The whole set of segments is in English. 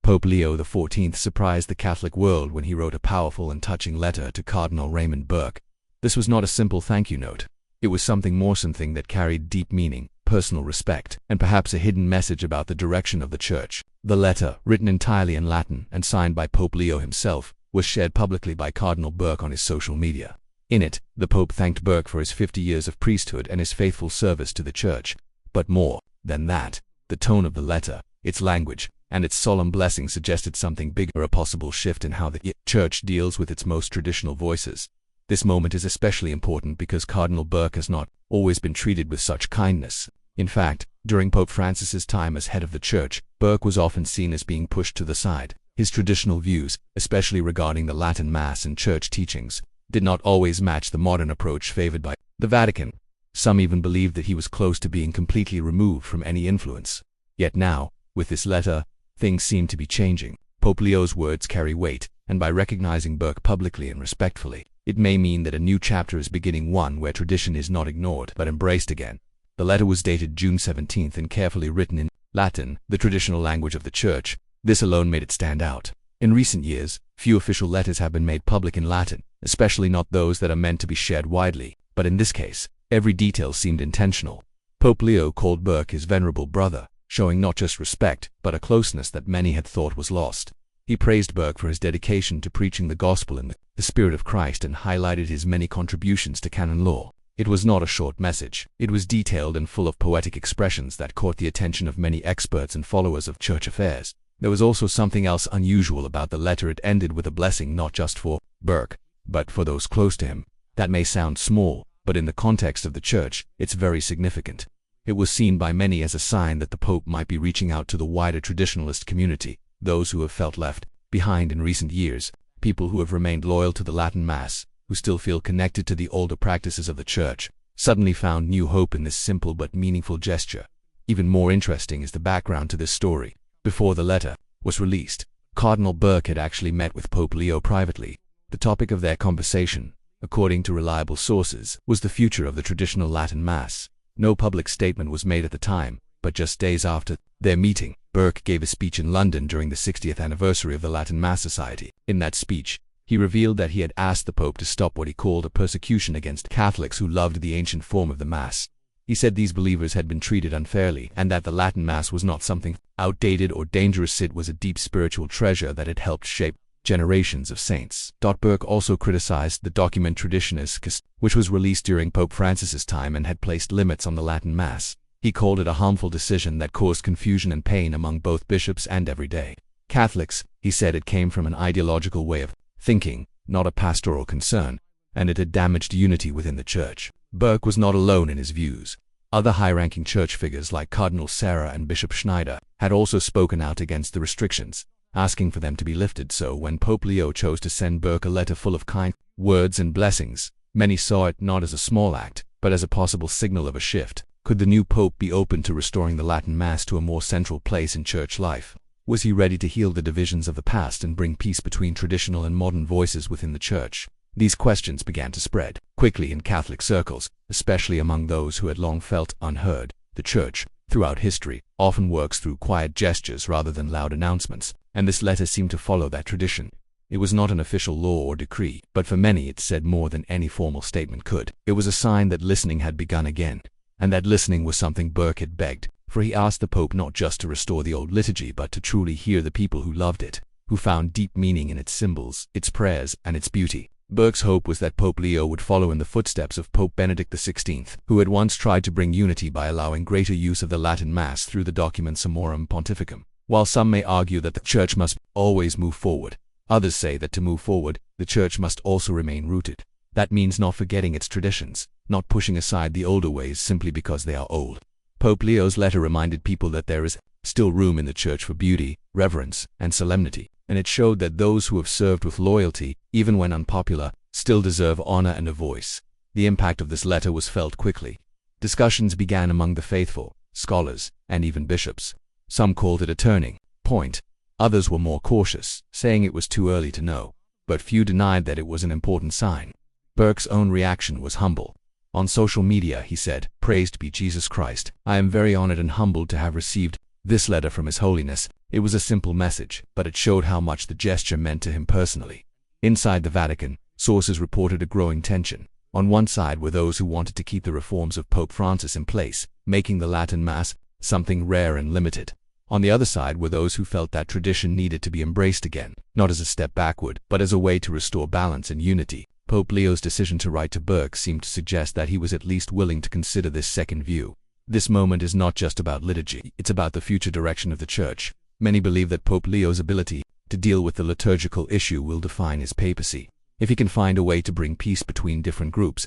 Pope Leo XIV surprised the Catholic world when he wrote a powerful and touching letter to Cardinal Raymond Burke. This was not a simple thank you note. It was something that carried deep meaning, personal respect, and perhaps a hidden message about the direction of the Church. The letter, written entirely in Latin and signed by Pope Leo himself, was shared publicly by Cardinal Burke on his social media. In it, the Pope thanked Burke for his 50 years of priesthood and his faithful service to the Church. But more than that, the tone of the letter, its language, and its solemn blessing suggested something bigger, a possible shift in how the Church deals with its most traditional voices. This moment is especially important because Cardinal Burke has not always been treated with such kindness. In fact, during Pope Francis's time as head of the Church, Burke was often seen as being pushed to the side. His traditional views, especially regarding the Latin Mass and Church teachings, did not always match the modern approach favored by the Vatican. Some even believed that he was close to being completely removed from any influence. Yet now, with this letter, things seem to be changing. Pope Leo's words carry weight, and by recognizing Burke publicly and respectfully, it may mean that a new chapter is beginning, one where tradition is not ignored but embraced again. The letter was dated June 17th and carefully written in Latin, the traditional language of the Church. This alone made it stand out. In recent years, few official letters have been made public in Latin, especially not those that are meant to be shared widely, but in this case, every detail seemed intentional. Pope Leo called Burke his venerable brother, showing not just respect, but a closeness that many had thought was lost. He praised Burke for his dedication to preaching the gospel in the Spirit of Christ and highlighted his many contributions to canon law. It was not a short message. It was detailed and full of poetic expressions that caught the attention of many experts and followers of church affairs. There was also something else unusual about the letter. It ended with a blessing not just for Burke, but for those close to him. That may sound small, but in the context of the Church, it's very significant. It was seen by many as a sign that the Pope might be reaching out to the wider traditionalist community, those who have felt left behind in recent years, people who have remained loyal to the Latin Mass, who still feel connected to the older practices of the Church, suddenly found new hope in this simple but meaningful gesture. Even more interesting is the background to this story. Before the letter was released, Cardinal Burke had actually met with Pope Leo privately. The topic of their conversation, according to reliable sources, was the future of the traditional Latin Mass. No public statement was made at the time, but just days after their meeting, Burke gave a speech in London during the 60th anniversary of the Latin Mass Society. In that speech, he revealed that he had asked the Pope to stop what he called a persecution against Catholics who loved the ancient form of the Mass. He said these believers had been treated unfairly and that the Latin Mass was not something outdated or dangerous. It was a deep spiritual treasure that had helped shape generations of saints. Burke also criticized the document Traditionis, which was released during Pope Francis's time and had placed limits on the Latin Mass. He called it a harmful decision that caused confusion and pain among both bishops and everyday Catholics. He said it came from an ideological way of thinking, not a pastoral concern, and it had damaged unity within the Church. Burke was not alone in his views. Other high-ranking church figures like Cardinal Sarah and Bishop Schneider had also spoken out against the restrictions, asking for them to be lifted. So when Pope Leo chose to send Burke a letter full of kind words and blessings, many saw it not as a small act, but as a possible signal of a shift. Could the new Pope be open to restoring the Latin Mass to a more central place in church life? Was he ready to heal the divisions of the past and bring peace between traditional and modern voices within the Church? These questions began to spread quickly in Catholic circles, especially among those who had long felt unheard. The Church, throughout history, often works through quiet gestures rather than loud announcements, and this letter seemed to follow that tradition. It was not an official law or decree, but for many it said more than any formal statement could. It was a sign that listening had begun again, and that listening was something Burke had begged, for he asked the Pope not just to restore the old liturgy but to truly hear the people who loved it, who found deep meaning in its symbols, its prayers, and its beauty. Burke's hope was that Pope Leo would follow in the footsteps of Pope Benedict XVI, who had once tried to bring unity by allowing greater use of the Latin Mass through the document Summorum Pontificum. While some may argue that the Church must always move forward, others say that to move forward, the Church must also remain rooted. That means not forgetting its traditions, not pushing aside the older ways simply because they are old. Pope Leo's letter reminded people that there is still room in the Church for beauty, reverence, and solemnity, and it showed that those who have served with loyalty, even when unpopular, still deserve honor and a voice. The impact of this letter was felt quickly. Discussions began among the faithful, scholars, and even bishops. Some called it a turning point. Others were more cautious, saying it was too early to know, but few denied that it was an important sign. Burke's own reaction was humble. On social media he said, "Praised be Jesus Christ. I am very honored and humbled to have received This letter from His Holiness, it was a simple message, but it showed how much the gesture meant to him personally. Inside the Vatican, sources reported a growing tension. On one side were those who wanted to keep the reforms of Pope Francis in place, making the Latin Mass something rare and limited. On the other side were those who felt that tradition needed to be embraced again, not as a step backward, but as a way to restore balance and unity. Pope Leo's decision to write to Burke seemed to suggest that he was at least willing to consider this second view. This moment is not just about liturgy, it's about the future direction of the Church. Many believe that Pope Leo's ability to deal with the liturgical issue will define his papacy. If he can find a way to bring peace between different groups,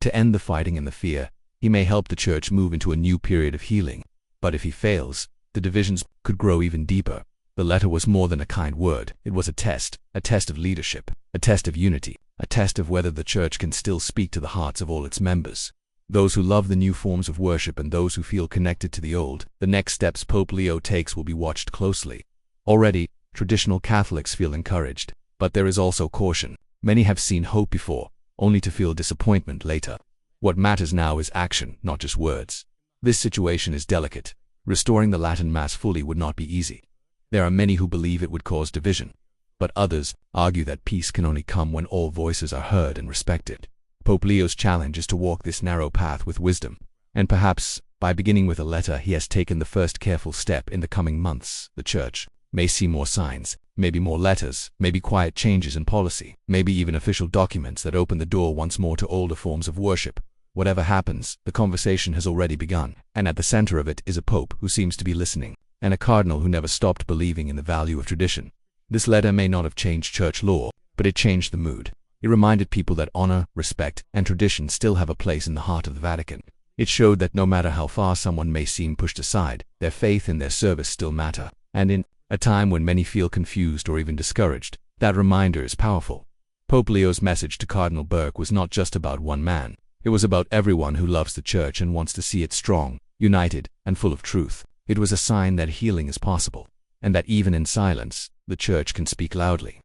to end the fighting and the fear, he may help the Church move into a new period of healing. But if he fails, the divisions could grow even deeper. The letter was more than a kind word. It was a test of leadership, a test of unity, a test of whether the Church can still speak to the hearts of all its members. Those who love the new forms of worship and those who feel connected to the old. The next steps Pope Leo takes will be watched closely. Already, traditional Catholics feel encouraged, but there is also caution. Many have seen hope before, only to feel disappointment later. What matters now is action, not just words. This situation is delicate. Restoring the Latin Mass fully would not be easy. There are many who believe it would cause division, but others argue that peace can only come when all voices are heard and respected. Pope Leo's challenge is to walk this narrow path with wisdom, and perhaps, by beginning with a letter, he has taken the first careful step. In the coming months, the Church may see more signs, maybe more letters, maybe quiet changes in policy, maybe even official documents that open the door once more to older forms of worship. Whatever happens, the conversation has already begun, and at the center of it is a pope who seems to be listening, and a cardinal who never stopped believing in the value of tradition. This letter may not have changed church law, but it changed the mood. It reminded people that honor, respect, and tradition still have a place in the heart of the Vatican. It showed that no matter how far someone may seem pushed aside, their faith and their service still matter. And in a time when many feel confused or even discouraged, that reminder is powerful. Pope Leo's message to Cardinal Burke was not just about one man. It was about everyone who loves the Church and wants to see it strong, united, and full of truth. It was a sign that healing is possible, and that even in silence, the Church can speak loudly.